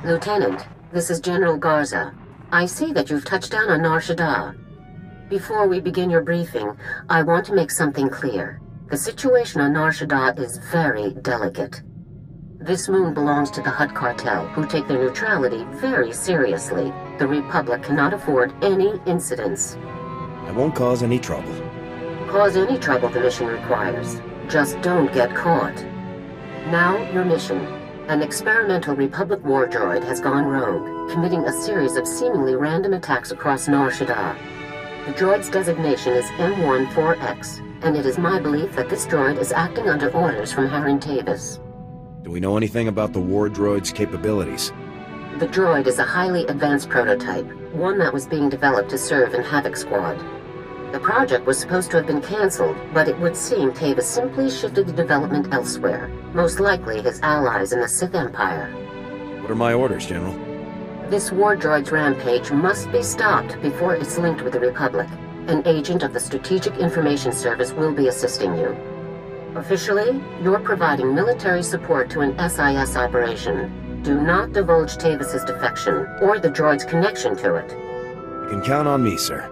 Lieutenant, this is General Garza. I see that you've touched down on Nar Shaddaa. Before we begin your briefing, I want to make something clear. The situation on Nar Shaddaa is very delicate. This moon belongs to the Hutt cartel, who take their neutrality very seriously. The Republic cannot afford any incidents. I won't cause any trouble. Cause any trouble the mission requires. Just don't get caught. Now, your mission. An experimental Republic war droid has gone rogue, committing a series of seemingly random attacks across Nar Shaddaa. The droid's designation is M14X, and it is my belief that this droid is acting under orders from Harren Tavis. Do we know anything about the war droid's capabilities? The droid is a highly advanced prototype, one that was being developed to serve in Havoc Squad. The project was supposed to have been cancelled, but it would seem Tavis simply shifted the development elsewhere, most likely his allies in the Sith Empire. What are my orders, General? This war droid's rampage must be stopped before it's linked with the Republic. An agent of the Strategic Information Service will be assisting you. Officially, you're providing military support to an SIS operation. Do not divulge Tavis's defection, or the droid's connection to it. You can count on me, sir.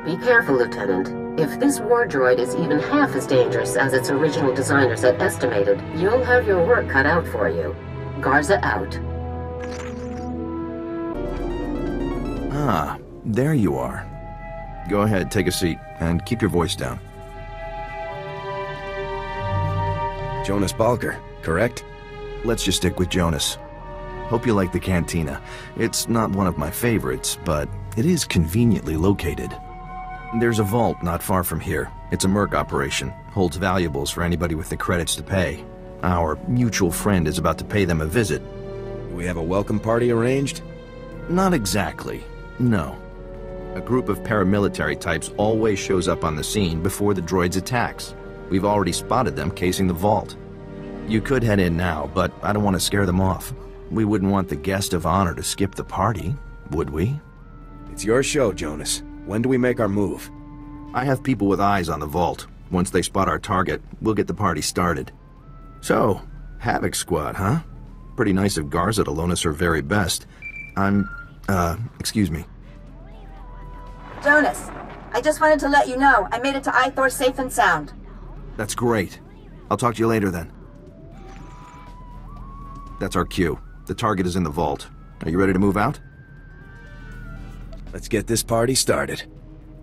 Be careful, Lieutenant. If this war droid is even half as dangerous as its original designers had estimated, you'll have your work cut out for you. Garza out. Ah, there you are. Go ahead, take a seat, and keep your voice down. Jonas Balker, correct? Let's just stick with Jonas. Hope you like the cantina. It's not one of my favorites, but it is conveniently located. There's a vault not far from here. It's a merc operation. Holds valuables for anybody with the credits to pay. Our mutual friend is about to pay them a visit. Do we have a welcome party arranged? Not exactly. No. A group of paramilitary types always shows up on the scene before the droid's attacks. We've already spotted them casing the vault. You could head in now, but I don't want to scare them off. We wouldn't want the guest of honor to skip the party, would we? It's your show, Jonas. When do we make our move? I have people with eyes on the vault. Once they spot our target, we'll get the party started. So, Havoc Squad, huh? Pretty nice of Garza to loan us her very best. Excuse me. Jonas, I just wanted to let you know I made it to SWTOR safe and sound. That's great. I'll talk to you later then. That's our cue. The target is in the vault. Are you ready to move out? Let's get this party started.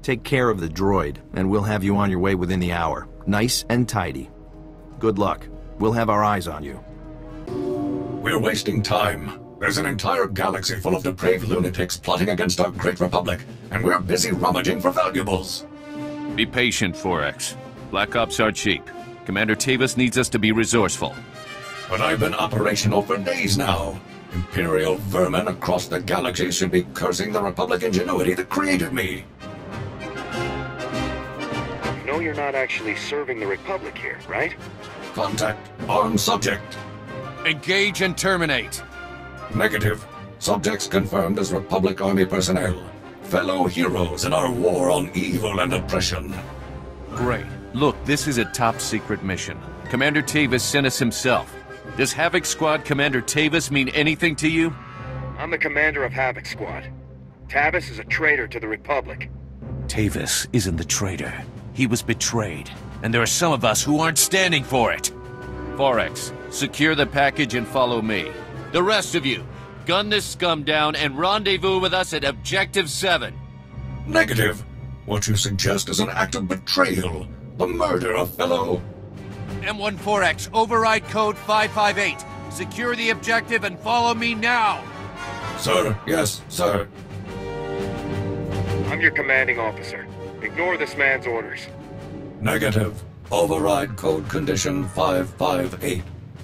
Take care of the droid, and we'll have you on your way within the hour. Nice and tidy. Good luck. We'll have our eyes on you. We're wasting time. There's an entire galaxy full of depraved lunatics plotting against our great republic, and we're busy rummaging for valuables. Be patient, 4X. Black Ops are cheap. Commander Tavis needs us to be resourceful. But I've been operational for days now. Imperial vermin across the galaxy should be cursing the Republic ingenuity that created me. You know you're not actually serving the Republic here, right? Contact on subject. Engage and terminate. Negative. Subjects confirmed as Republic Army personnel. Fellow heroes in our war on evil and oppression. Great. Look, this is a top-secret mission. Commander Tavis sent us himself. Does Havoc Squad Commander Tavis mean anything to you? I'm the commander of Havoc Squad. Tavis is a traitor to the Republic. Tavis isn't the traitor. He was betrayed. And there are some of us who aren't standing for it. 4X, secure the package and follow me. The rest of you, gun this scum down and rendezvous with us at Objective 7. Negative. What you suggest is an act of betrayal. The murder of fellow... M14X, override code 558. Secure the objective and follow me now. Sir, yes, sir. I'm your commanding officer. Ignore this man's orders. Negative. Override code condition 558.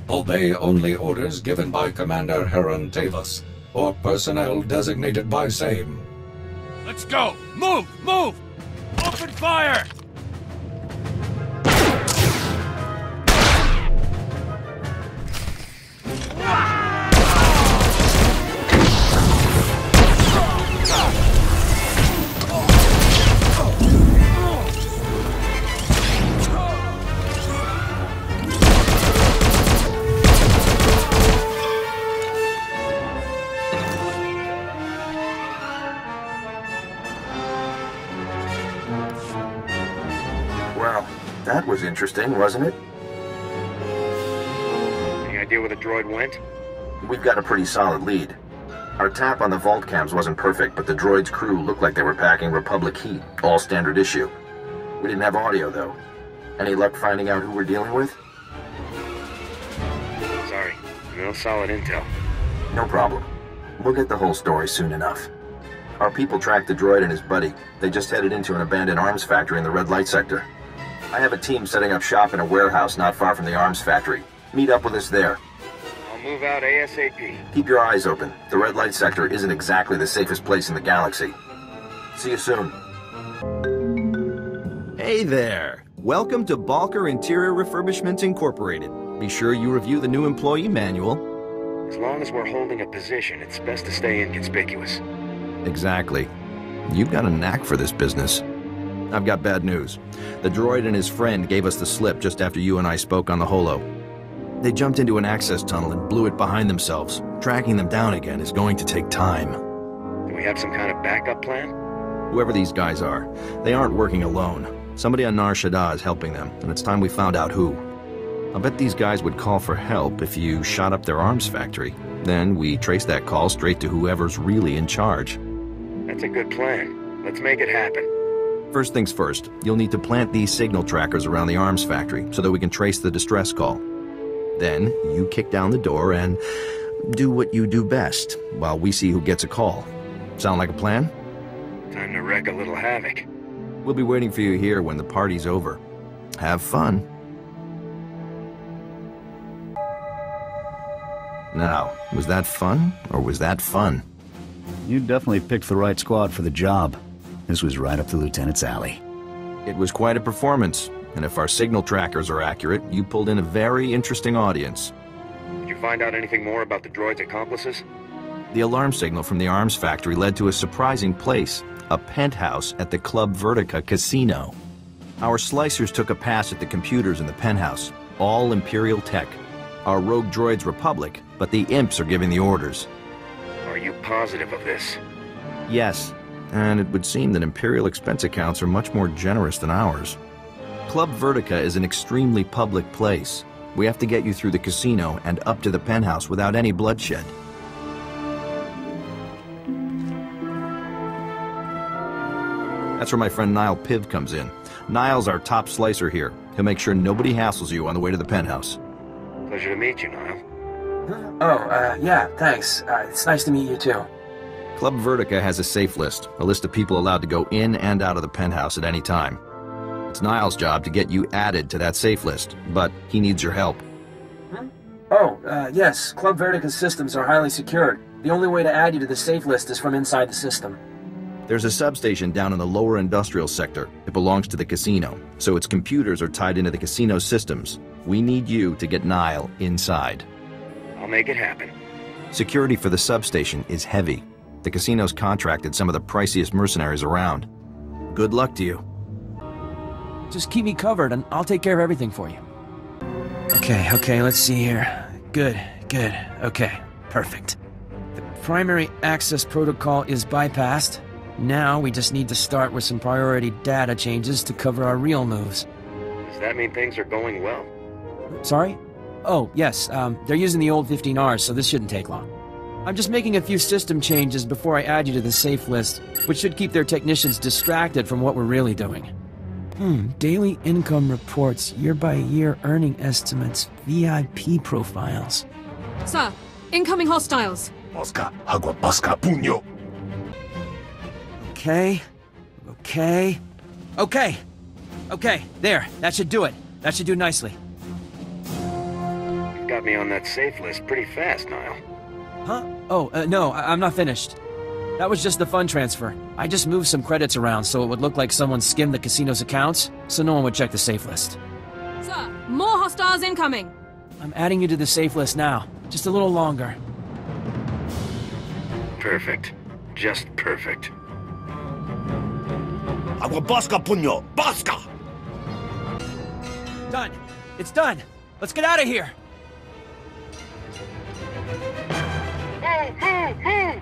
Obey only orders given by Commander Harren Tavis, or personnel designated by same. Let's go! Move! Move! Open fire! was interesting, wasn't it? Any idea where the droid went? We've got a pretty solid lead. Our tap on the vault cams wasn't perfect, but the droid's crew looked like they were packing Republic heat, all standard issue. We didn't have audio, though. Any luck finding out who we're dealing with? Sorry, no solid intel. No problem. We'll get the whole story soon enough. Our people tracked the droid and his buddy. They just headed into an abandoned arms factory in the red light sector. I have a team setting up shop in a warehouse not far from the arms factory. Meet up with us there. I'll move out ASAP. Keep your eyes open. The red light sector isn't exactly the safest place in the galaxy. See you soon. Hey there! Welcome to Balker Interior Refurbishment Incorporated. Be sure you review the new employee manual. As long as we're holding a position, it's best to stay inconspicuous. Exactly. You've got a knack for this business. I've got bad news. The droid and his friend gave us the slip just after you and I spoke on the holo. They jumped into an access tunnel and blew it behind themselves. Tracking them down again is going to take time. Do we have some kind of backup plan? Whoever these guys are, they aren't working alone. Somebody on Nar Shaddaa is helping them, and it's time we found out who. I'll bet these guys would call for help if you shot up their arms factory. Then we trace that call straight to whoever's really in charge. That's a good plan. Let's make it happen. First things first, you'll need to plant these signal trackers around the arms factory so that we can trace the distress call. Then you kick down the door and do what you do best while we see who gets a call. Sound like a plan? Time to wreak a little havoc. We'll be waiting for you here when the party's over. Have fun. Now, was that fun, or was that fun? You definitely picked the right squad for the job. This was right up the Lieutenant's alley. It was quite a performance, and if our signal trackers are accurate, you pulled in a very interesting audience. Did you find out anything more about the droid's accomplices? The alarm signal from the arms factory led to a surprising place, a penthouse at the Club Vertica casino. Our slicers took a pass at the computers in the penthouse, all Imperial tech. Our rogue droid's Republic, but the imps are giving the orders. Are you positive of this? Yes, and it would seem that Imperial expense accounts are much more generous than ours. Club Vertica is an extremely public place. We have to get you through the casino and up to the penthouse without any bloodshed. That's where my friend Niall Piv comes in. Niall's our top slicer here. He'll make sure nobody hassles you on the way to the penthouse. Pleasure to meet you, Niall. Yeah, thanks. It's nice to meet you too. Club Vertica has a safe list, a list of people allowed to go in and out of the penthouse at any time. It's Niall's job to get you added to that safe list, but he needs your help. Yes, Club Vertica's systems are highly secured. The only way to add you to the safe list is from inside the system. There's a substation down in the lower industrial sector. It belongs to the casino, so its computers are tied into the casino systems. We need you to get Niall inside. I'll make it happen. Security for the substation is heavy. The casino's contracted some of the priciest mercenaries around. Good luck to you. Just keep me covered and I'll take care of everything for you. Okay, let's see here. Good. Okay, perfect. The primary access protocol is bypassed. Now we just need to start with some priority data changes to cover our real moves. Does that mean things are going well? Sorry? Oh, yes, they're using the old 15Rs, so this shouldn't take long. I'm just making a few system changes before I add you to the safe list, which should keep their technicians distracted from what we're really doing. Daily income reports, year-by-year earning estimates, VIP profiles. Sir, incoming hostiles. Mosca, agua, Mosca, puño. Okay, there, that should do it. That should do nicely. You've got me on that safe list pretty fast, Niall. Huh? No, I'm not finished. That was just the fund transfer. I just moved some credits around so it would look like someone skimmed the casino's accounts, so no one would check the safe list. Sir, more hostiles incoming. I'm adding you to the safe list now. Just a little longer. Perfect. Just perfect. Agua, Bosca, puño, Bosca! Done. It's done. Let's get out of here. Move!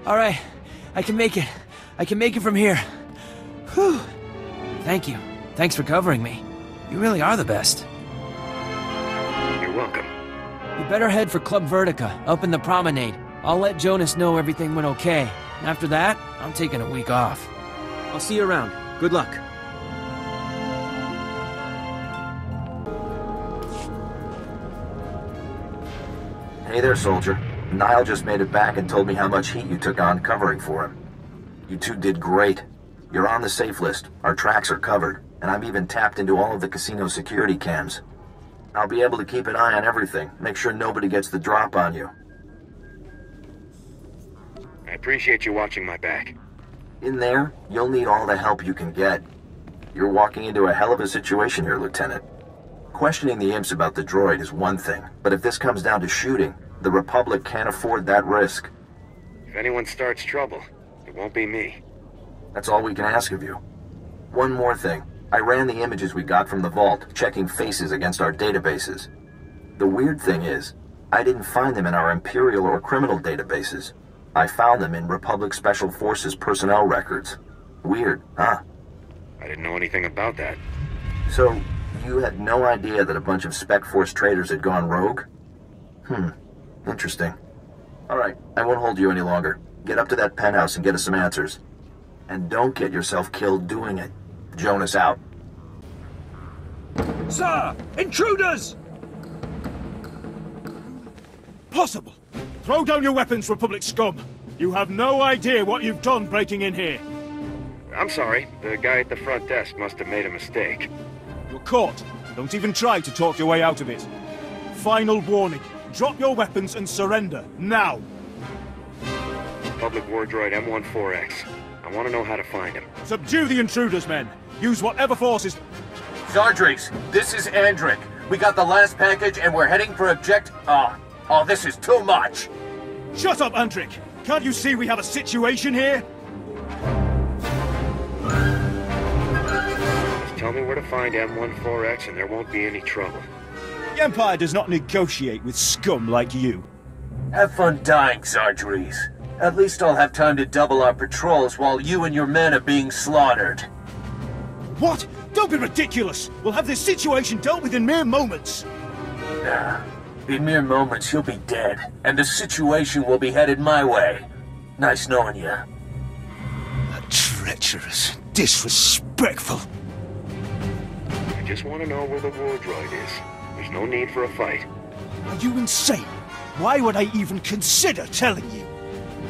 All right. I can make it. I can make it from here. Whew. Thank you. Thanks for covering me. You really are the best. You're welcome. You better head for Club Vertica, up in the promenade. I'll let Jonas know everything went okay. After that, I'm taking a week off. I'll see you around. Good luck. Hey there, soldier. Niall just made it back and told me how much heat you took on covering for him. You two did great. You're on the safe list, our tracks are covered, and I've even tapped into all of the casino security cams. I'll be able to keep an eye on everything, make sure nobody gets the drop on you. I appreciate you watching my back. In there, you'll need all the help you can get. You're walking into a hell of a situation here, Lieutenant. Questioning the imps about the droid is one thing, but if this comes down to shooting, the Republic can't afford that risk. If anyone starts trouble, it won't be me. That's all we can ask of you. One more thing. I ran the images we got from the vault, checking faces against our databases. The weird thing is, I didn't find them in our Imperial or criminal databases. I found them in Republic Special Forces personnel records. Weird, huh? I didn't know anything about that. So, you had no idea that a bunch of Spec Force traitors had gone rogue? Interesting. Alright, I won't hold you any longer. Get up to that penthouse and get us some answers. And don't get yourself killed doing it. Jonas out. Sir! Intruders! Possible. Throw down your weapons, Republic scum. You have no idea what you've done breaking in here. I'm sorry. The guy at the front desk must have made a mistake. You're caught. Don't even try to talk your way out of it. Final warning. Drop your weapons and surrender, now. Public war droid M14X. I want to know how to find him. Subdue the intruders, men. Use whatever forces... Zardrix, this is Andric. We got the last package and we're heading for Oh, this is too much! Shut up, Andric! Can't you see we have a situation here? Just tell me where to find M14X and there won't be any trouble. The Empire does not negotiate with scum like you. Have fun dying, Zardrix. At least I'll have time to double our patrols while you and your men are being slaughtered. What? Don't be ridiculous! We'll have this situation dealt with in mere moments! Nah. In mere moments, you'll be dead, and the situation will be headed my way. Nice knowing you. Treacherous, disrespectful. I just want to know where the war droid is. There's no need for a fight. Are you insane? Why would I even consider telling you?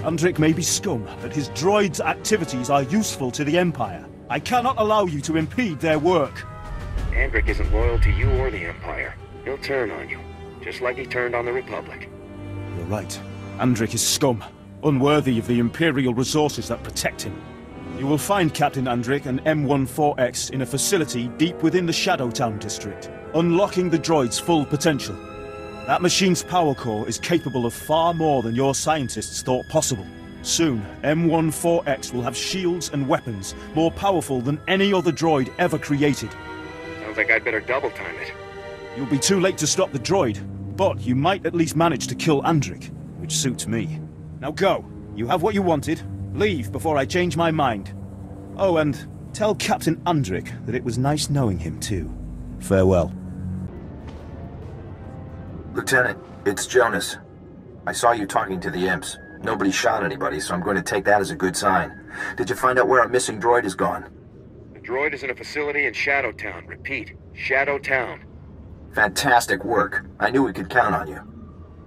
Andric may be scum, but his droid's activities are useful to the Empire. I cannot allow you to impede their work. Andric isn't loyal to you or the Empire. He'll turn on you, just like he turned on the Republic. You're right. Andric is scum, unworthy of the Imperial resources that protect him. You will find Captain Andric and M14X in a facility deep within the Shadowtown district, unlocking the droid's full potential. That machine's power core is capable of far more than your scientists thought possible. Soon, M14X will have shields and weapons more powerful than any other droid ever created. Sounds like I'd better double time it. You'll be too late to stop the droid, but you might at least manage to kill Andric, which suits me. Now go. You have what you wanted. Leave before I change my mind. Oh, and tell Captain Andric that it was nice knowing him too. Farewell. Lieutenant, it's Jonas. I saw you talking to the imps. Nobody shot anybody, so I'm going to take that as a good sign. Did you find out where our missing droid has gone? The droid is in a facility in Shadowtown. Repeat, Shadowtown. Fantastic work. I knew we could count on you.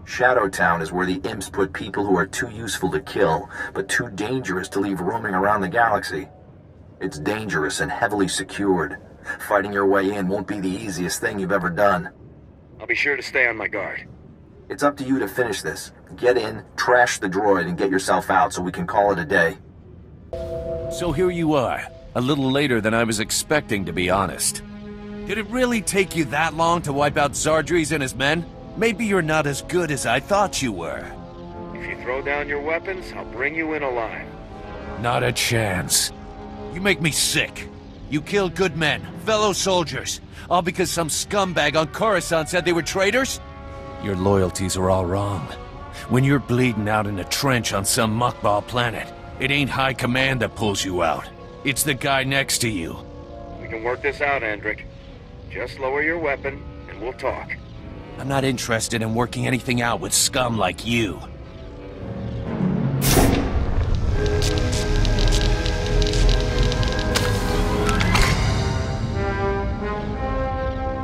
Shadowtown is where the imps put people who are too useful to kill, but too dangerous to leave roaming around the galaxy. It's dangerous and heavily secured. Fighting your way in won't be the easiest thing you've ever done. I'll be sure to stay on my guard. It's up to you to finish this. Get in, trash the droid, and get yourself out so we can call it a day. So here you are, a little later than I was expecting, to be honest. Did it really take you that long to wipe out Zardrix and his men? Maybe you're not as good as I thought you were. If you throw down your weapons, I'll bring you in alive. Not a chance. You make me sick. You killed good men, fellow soldiers, all because some scumbag on Coruscant said they were traitors? Your loyalties are all wrong. When you're bleeding out in a trench on some muckball planet, it ain't high command that pulls you out. It's the guy next to you. We can work this out, Andrik. Just lower your weapon, and we'll talk. I'm not interested in working anything out with scum like you.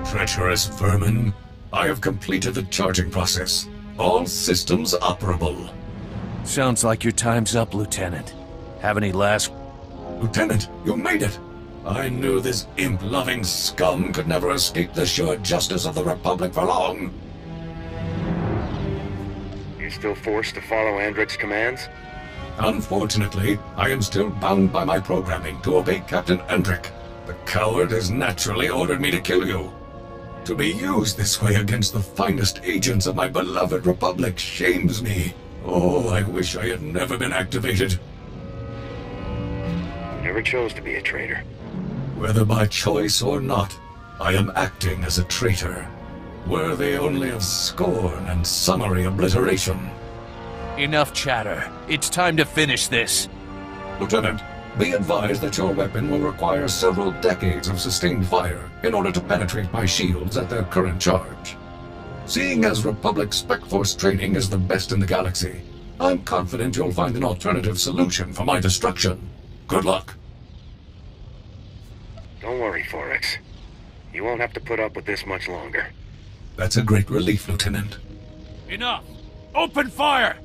Treacherous vermin. I have completed the charging process. All systems operable. Sounds like your time's up, Lieutenant. Have any last... Lieutenant, you made it! I knew this imp-loving scum could never escape the sure justice of the Republic for long. You still forced to follow Andrik's commands? Unfortunately, I am still bound by my programming to obey Captain Andrik. The coward has naturally ordered me to kill you. To be used this way against the finest agents of my beloved Republic shames me. Oh, I wish I had never been activated. You never chose to be a traitor. Whether by choice or not, I am acting as a traitor, worthy only of scorn and summary obliteration. Enough chatter. It's time to finish this. Lieutenant, be advised that your weapon will require several decades of sustained fire in order to penetrate my shields at their current charge. Seeing as Republic Spec Force training is the best in the galaxy, I'm confident you'll find an alternative solution for my destruction. Good luck. Don't worry, Forex. You won't have to put up with this much longer. That's a great relief, Lieutenant. Enough! Open fire!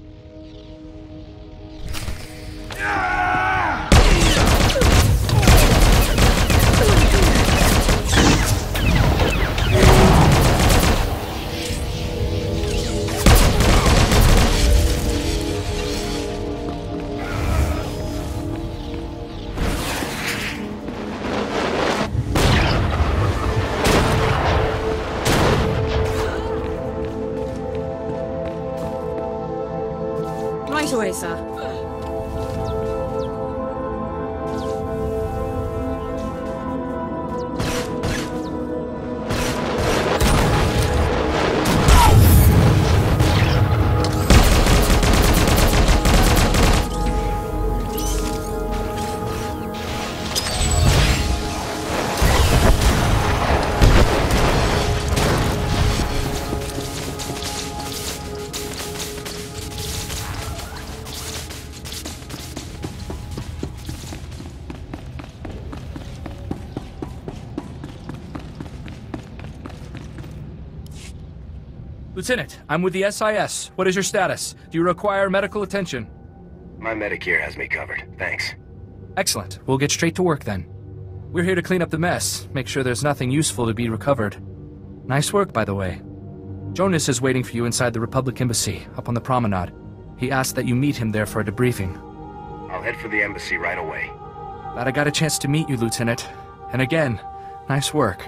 Right away, sir. Lieutenant, I'm with the SIS. What is your status? Do you require medical attention? My Medicare has me covered, thanks. Excellent. We'll get straight to work then. We're here to clean up the mess, make sure there's nothing useful to be recovered. Nice work, by the way. Jonas is waiting for you inside the Republic Embassy, up on the promenade. He asked that you meet him there for a debriefing. I'll head for the embassy right away. Glad I got a chance to meet you, Lieutenant. And again, nice work.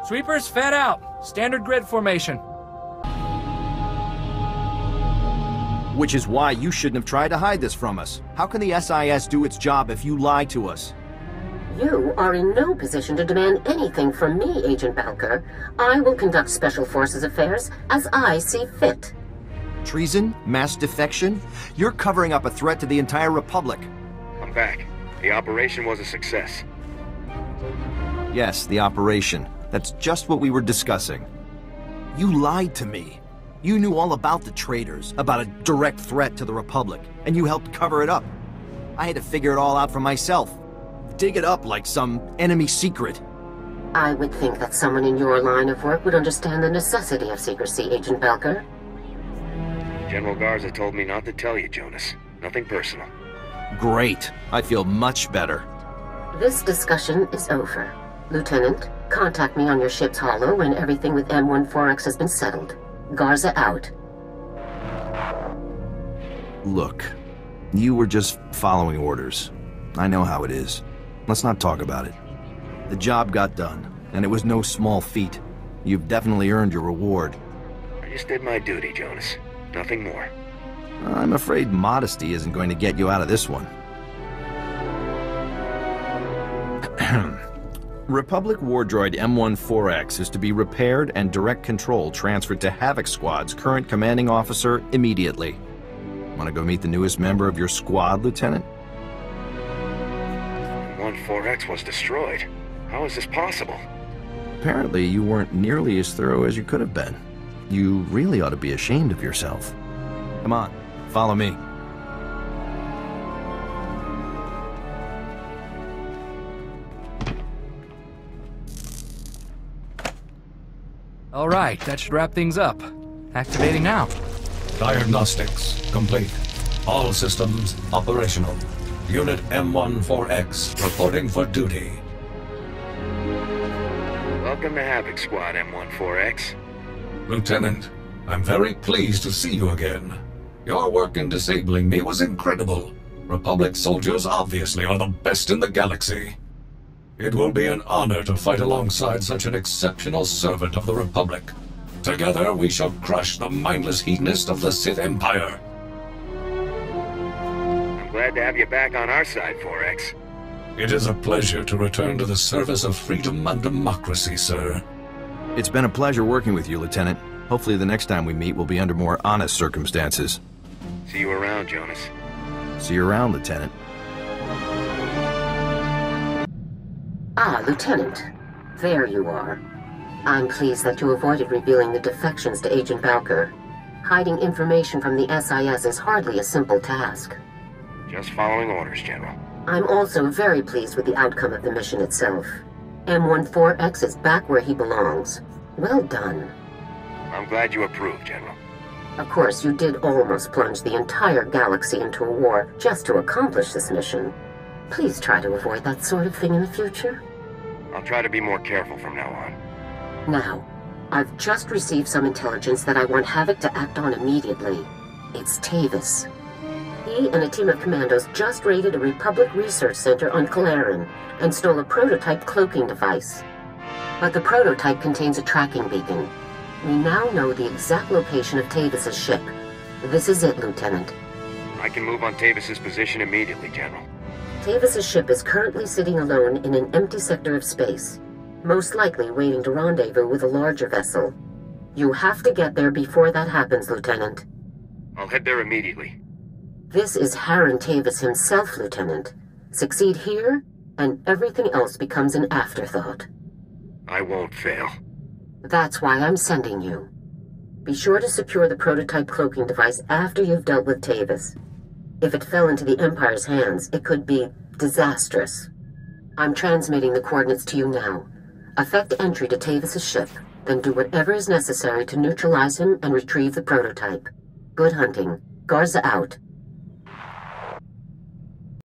Sweepers, fan out! Standard grid formation. Which is why you shouldn't have tried to hide this from us. How can the SIS do its job if you lie to us? You are in no position to demand anything from me, Agent Balker. I will conduct Special Forces affairs as I see fit. Treason? Mass defection? You're covering up a threat to the entire Republic. I'm back. The operation was a success. Yes, the operation. That's just what we were discussing. You lied to me. You knew all about the traitors, about a direct threat to the Republic, and you helped cover it up. I had to figure it all out for myself. Dig it up like some enemy secret. I would think that someone in your line of work would understand the necessity of secrecy, Agent Balker. General Garza told me not to tell you, Jonas. Nothing personal. Great. I feel much better. This discussion is over. Lieutenant, contact me on your ship's holo when everything with M14X has been settled. Garza out. Look, you were just following orders. I know how it is. Let's not talk about it. The job got done, and it was no small feat. You've definitely earned your reward. I just did my duty, Jonas. Nothing more. I'm afraid modesty isn't going to get you out of this one. Republic war droid M14X is to be repaired and direct control transferred to Havoc Squad's current commanding officer immediately. Want to go meet the newest member of your squad, Lieutenant? One M14X was destroyed. How is this possible? Apparently, you weren't nearly as thorough as you could have been. You really ought to be ashamed of yourself. Come on, follow me. All right, that should wrap things up. Activating now. Diagnostics complete. All systems operational. Unit M14X reporting for duty. Welcome to Havoc Squad, M14X. Lieutenant, I'm very pleased to see you again. Your work in disabling me was incredible. Republic soldiers obviously are the best in the galaxy. It will be an honor to fight alongside such an exceptional servant of the Republic. Together we shall crush the mindless hedonist of the Sith Empire. I'm glad to have you back on our side, 4X. It is a pleasure to return to the service of freedom and democracy, sir. It's been a pleasure working with you, Lieutenant. Hopefully the next time we meet will be under more honest circumstances. See you around, Jonas. See you around, Lieutenant. Ah, Lieutenant. There you are. I'm pleased that you avoided revealing the defections to Agent Bowker. Hiding information from the SIS is hardly a simple task. Just following orders, General. I'm also very pleased with the outcome of the mission itself. M14X is back where he belongs. Well done. I'm glad you approve, General. Of course, you did almost plunge the entire galaxy into a war just to accomplish this mission. Please try to avoid that sort of thing in the future. I'll try to be more careful from now on. Now, I've just received some intelligence that I want Havoc to act on immediately. It's Tavis. He and a team of commandos just raided a Republic research center on Kalaran and stole a prototype cloaking device. But the prototype contains a tracking beacon. We now know the exact location of Tavis's ship. This is it, Lieutenant. I can move on Tavis's position immediately, General. Tavis's ship is currently sitting alone in an empty sector of space, most likely waiting to rendezvous with a larger vessel. You have to get there before that happens, Lieutenant. I'll head there immediately. This is Harren Tavis himself, Lieutenant. Succeed here, and everything else becomes an afterthought. I won't fail. That's why I'm sending you. Be sure to secure the prototype cloaking device after you've dealt with Tavis. If it fell into the Empire's hands, it could be disastrous. I'm transmitting the coordinates to you now. Effect entry to Tavis's ship, then do whatever is necessary to neutralize him and retrieve the prototype. Good hunting. Garza out.